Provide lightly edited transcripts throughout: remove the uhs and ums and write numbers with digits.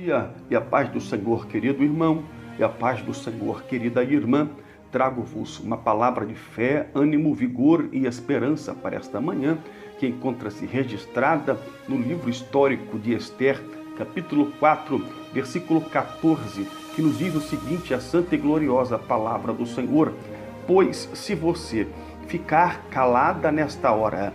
E a paz do Senhor, querido irmão, e a paz do Senhor, querida irmã, trago-vos uma palavra de fé, ânimo, vigor e esperança para esta manhã, que encontra-se registrada no livro histórico de Esther, capítulo 4, versículo 14, que nos diz o seguinte, a santa e gloriosa palavra do Senhor: pois se você ficar calada nesta hora,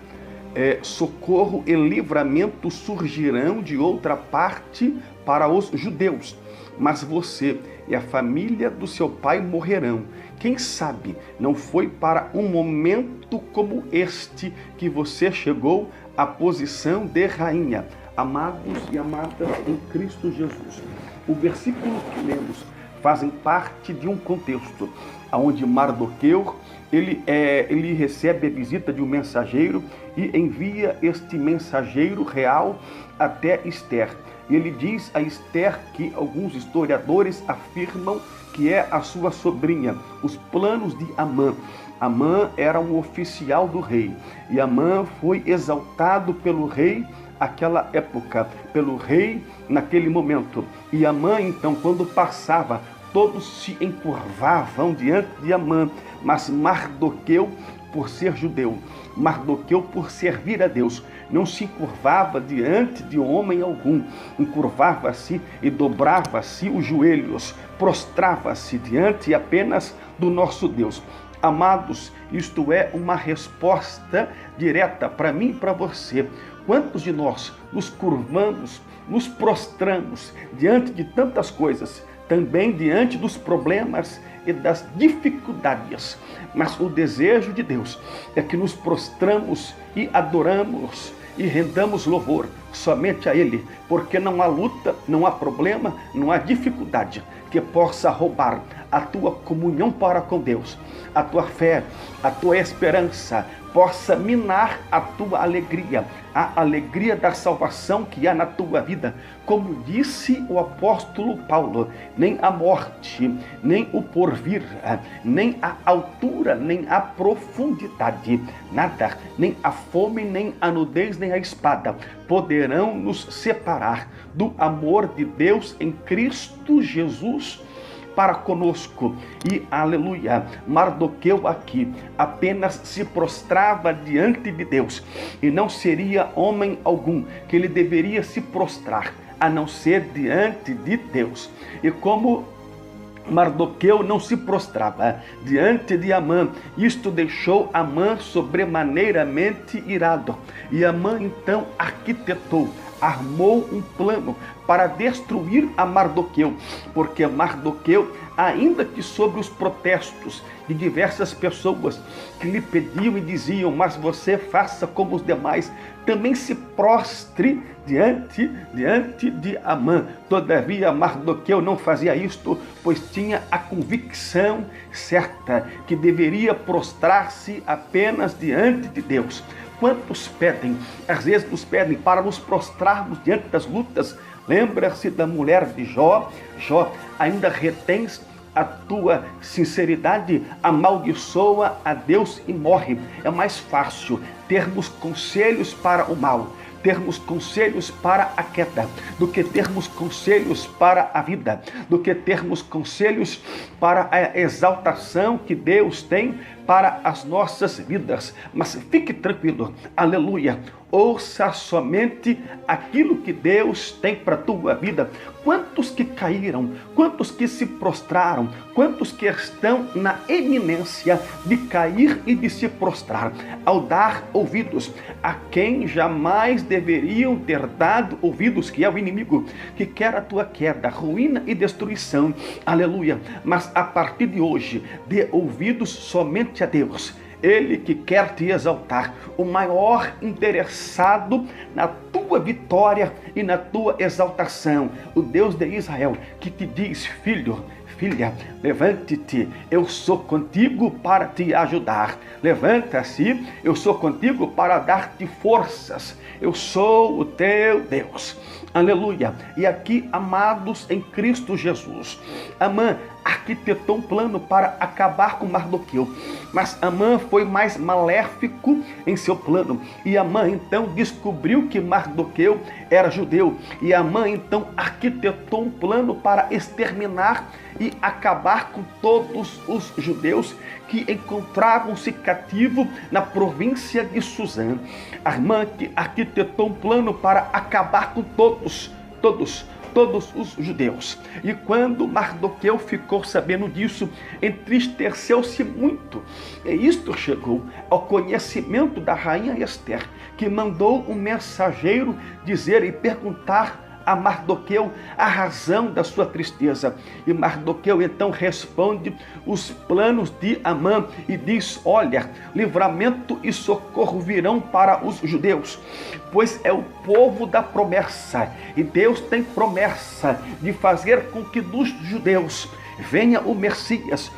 socorro e livramento surgirão de outra parte para os judeus, mas você e a família do seu pai morrerão. Quem sabe não foi para um momento como este que você chegou à posição de rainha. Amados e amadas em Cristo Jesus, o versículo que lemos fazem parte de um contexto onde Mardoqueu ele recebe a visita de um mensageiro e envia este mensageiro real até Esther. E ele diz a Esther que alguns historiadores afirmam que é a sua sobrinha, os planos de Amã. Amã era um oficial do rei e Amã foi exaltado pelo rei naquela época, pelo rei naquele momento. E Amã, então, quando passava, todos se encurvavam diante de Amã, mas Mardoqueu, por ser judeu, Mardoqueu, por servir a Deus, não se encurvava diante de homem algum, encurvava-se e dobrava-se os joelhos, prostrava-se diante apenas do nosso Deus. Amados, isto é uma resposta direta para mim e para você. Quantos de nós nos curvamos, nos prostramos diante de tantas coisas, também diante dos problemas e das dificuldades, mas o desejo de Deus é que nos prostramos e adoramos e rendamos louvor somente a Ele, porque não há luta, não há problema, não há dificuldade que possa roubar a tua comunhão para com Deus, a tua fé, a tua esperança, possa minar a tua alegria, a alegria da salvação que há na tua vida. Como disse o apóstolo Paulo, nem a morte, nem o porvir, nem a altura, nem a profundidade, nada, nem a fome, nem a nudez, nem a espada, poderão nos separar do amor de Deus em Cristo Jesus para conosco. E aleluia, Mardoqueu aqui apenas se prostrava diante de Deus, e não seria homem algum que ele deveria se prostrar, a não ser diante de Deus. E como Mardoqueu não se prostrava diante de Amã, isto deixou Amã sobremaneiramente irado, e Amã então arquitetou, armou um plano para destruir a Mardoqueu, porque Mardoqueu, ainda que sob os protestos de diversas pessoas que lhe pediam e diziam, mas você faça como os demais, também se prostre diante de Amã. Todavia Mardoqueu não fazia isto, pois tinha a convicção certa que deveria prostrar-se apenas diante de Deus. Quantos pedem, às vezes nos pedem para nos prostrarmos diante das lutas. Lembra-se da mulher de Jó. Jó, ainda retens a tua sinceridade? Amaldiçoa a Deus e morre. É mais fácil termos conselhos para o mal, termos conselhos para a queda, do que termos conselhos para a vida, do que termos conselhos para a exaltação que Deus tem para as nossas vidas. Mas fique tranquilo, aleluia, ouça somente aquilo que Deus tem para a tua vida. Quantos que caíram, quantos que se prostraram, quantos que estão na eminência de cair e de se prostrar, ao dar ouvidos a quem jamais deveriam ter dado ouvidos, que é o inimigo, que quer a tua queda, ruína e destruição, aleluia. Mas a partir de hoje, dê ouvidos somente a Deus. Ele que quer te exaltar, o maior interessado na tua vitória e na tua exaltação, o Deus de Israel, que te diz, filho, filha, levante-te, eu sou contigo para te ajudar. Levanta-se, eu sou contigo para dar-te forças. Eu sou o teu Deus. Aleluia. E aqui, amados em Cristo Jesus, Amã arquitetou um plano para acabar com Mardoqueu, mas Amã foi mais maléfico em seu plano, e Amã então descobriu que Mardoqueu era judeu, e Amã então arquitetou um plano para exterminar e acabar com todos os judeus que encontravam-se cativos na província de Suzã. Amã arquitetou um plano para acabar com todos os judeus. E quando Mardoqueu ficou sabendo disso, entristeceu-se muito. E isto chegou ao conhecimento da rainha Ester, que mandou um mensageiro dizer e perguntar a Mardoqueu a razão da sua tristeza. E Mardoqueu então responde os planos de Amã e diz: olha, livramento e socorro virão para os judeus, pois é o povo da promessa, e Deus tem promessa de fazer com que dos judeus venha o Messias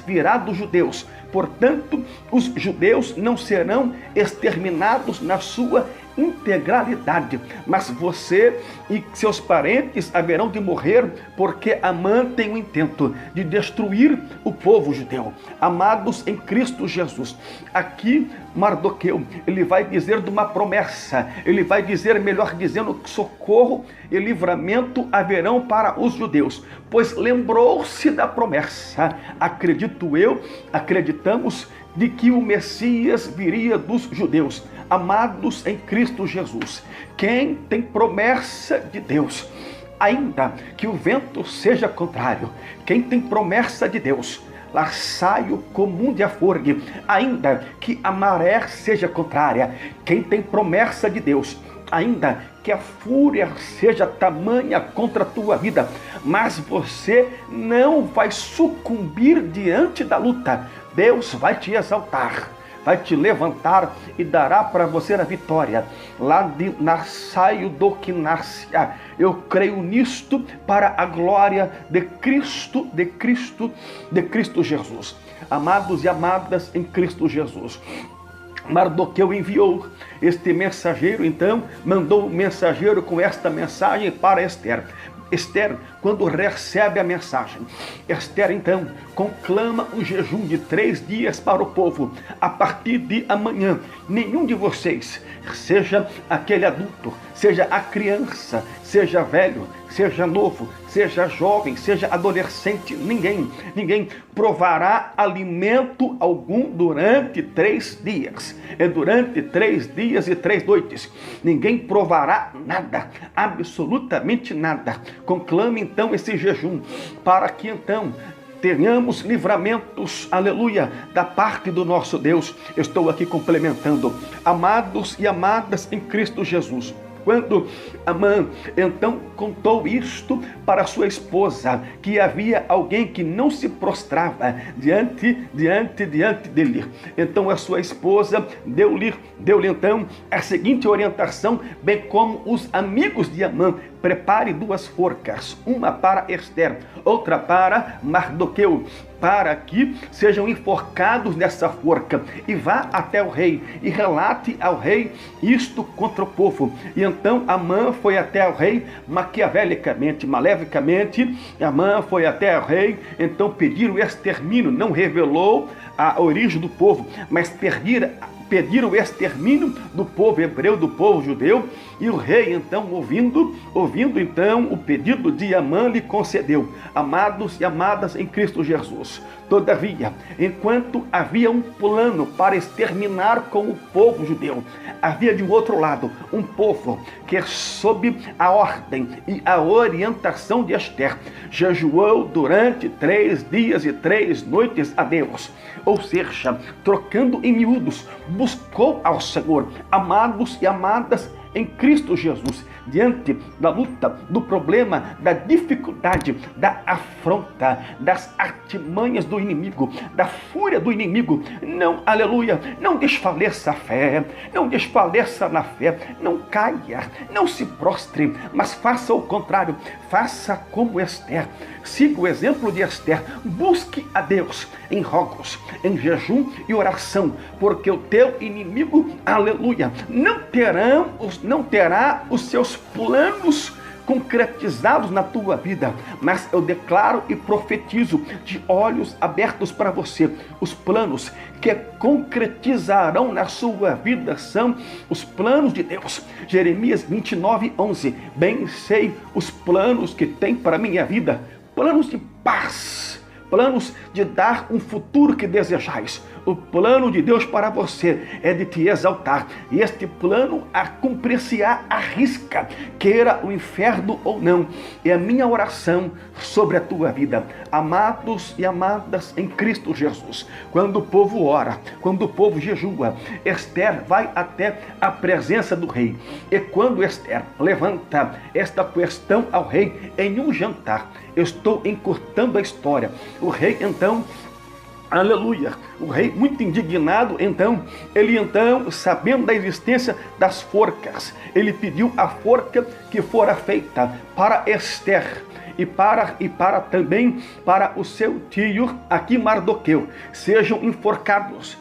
virá dos judeus. Portanto, os judeus não serão exterminados na sua integralidade, mas você e seus parentes haverão de morrer, porque Amã tem o intento de destruir o povo judeu. Amados em Cristo Jesus, aqui Mardoqueu, ele vai dizer de uma promessa, ele vai dizer, melhor dizendo, que socorro e livramento haverão para os judeus, pois lembrou-se da promessa. Acreditamos de que o Messias viria dos judeus. Amados em Cristo Jesus, quem tem promessa de Deus, ainda que o vento seja contrário, quem tem promessa de Deus, lá saio comum de aforgue, ainda que a maré seja contrária, quem tem promessa de Deus, ainda que a fúria seja tamanha contra a tua vida, mas você não vai sucumbir diante da luta. Deus vai te exaltar, vai te levantar e dará para você a vitória. Lá de Nassaio do Quinácia, eu creio nisto para a glória de Cristo Jesus. Amados e amadas em Cristo Jesus, Mardoqueu enviou este mensageiro, então mandou o mensageiro com esta mensagem para Ester. Ester, quando recebe a mensagem, Ester então conclama um jejum de 3 dias para o povo. A partir de amanhã, nenhum de vocês, seja aquele adulto, seja a criança, seja velho, seja novo, seja jovem, seja adolescente, ninguém provará alimento algum durante 3 dias. É durante 3 dias e 3 noites. Ninguém provará nada, absolutamente nada. Conclame então esse jejum, para que então tenhamos livramentos, aleluia, da parte do nosso Deus. Estou aqui complementando, amados e amadas em Cristo Jesus. Quando Amã então contou isto para sua esposa, que havia alguém que não se prostrava diante dele, então a sua esposa deu-lhe então a seguinte orientação, bem como os amigos de Amã: prepare 2 forcas, uma para Ester, outra para Mardoqueu, para que sejam enforcados nessa forca, e vá até o rei e relate ao rei isto contra o povo. E então Amã foi até o rei malecamente, Amã foi até o rei, então pedir o extermínio. Não revelou a origem do povo, mas pediram o extermínio do povo hebreu, do povo judeu, e o rei então, ouvindo então o pedido de Amã, lhe concedeu. Amados e amadas em Cristo Jesus, todavia, enquanto havia um plano para exterminar com o povo judeu, havia de um outro lado um povo que, sob a ordem e a orientação de Ester, jejuou durante 3 dias e 3 noites a Deus, ou seja, trocando em miúdos, buscou ao Senhor. Amados e amadas em Cristo Jesus, diante da luta, do problema, da dificuldade, da afronta, das artimanhas do inimigo, da fúria do inimigo, não, aleluia, não desfaleça a fé, não desfaleça na fé, não caia, não se prostre, mas faça o contrário, faça como Ester, siga o exemplo de Ester, busque a Deus em rogos, em jejum e oração, porque o teu inimigo, aleluia, não terão os não terá os seus planos concretizados na tua vida, mas eu declaro e profetizo de olhos abertos para você. Os planos que concretizarão na sua vida são os planos de Deus. Jeremias 29:11. Bem sei os planos que tem para minha vida, planos de paz, planos de dar um futuro que desejais. O plano de Deus para você é de te exaltar. E este plano cumprir-se-á à risca, queira o inferno ou não. É a minha oração sobre a tua vida. Amados e amadas em Cristo Jesus, quando o povo ora, quando o povo jejua, Esther vai até a presença do rei. E quando Esther levanta esta questão ao rei em um jantar, eu estou encurtando a história. O rei então, aleluia, o rei muito indignado, ele sabendo da existência das forcas, ele pediu a forca que fora feita para Esther e para também para o seu tio aqui Mardoqueu, sejam enforcados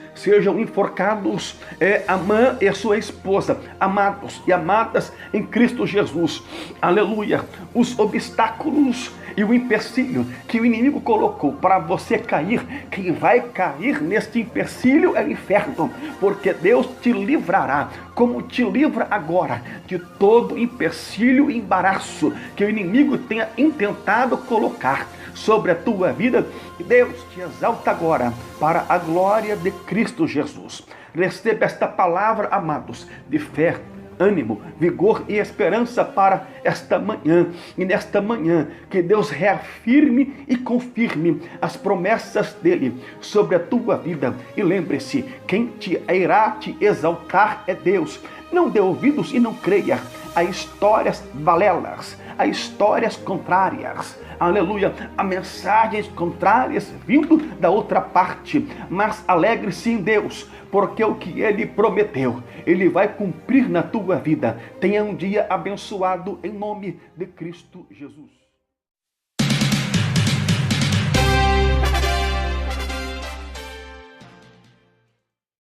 Amã e sua esposa, amados e amadas em Cristo Jesus, aleluia. Os obstáculos e o empecilho que o inimigo colocou para você cair, quem vai cair neste empecilho é o inferno, porque Deus te livrará, como te livra agora, de todo empecilho e embaraço que o inimigo tenha intentado colocar sobre a tua vida. Deus te exalta agora para a glória de Cristo Jesus. Receba esta palavra, amados, de fé, ânimo, vigor e esperança para esta manhã. E nesta manhã, que Deus reafirme e confirme as promessas dele sobre a tua vida. E lembre-se, quem irá te exaltar é Deus. Não dê ouvidos e não creia a histórias balelas, a histórias contrárias, aleluia, a mensagens contrárias vindo da outra parte, mas alegre-se em Deus, porque o que Ele prometeu, Ele vai cumprir na tua vida. Tenha um dia abençoado em nome de Cristo Jesus.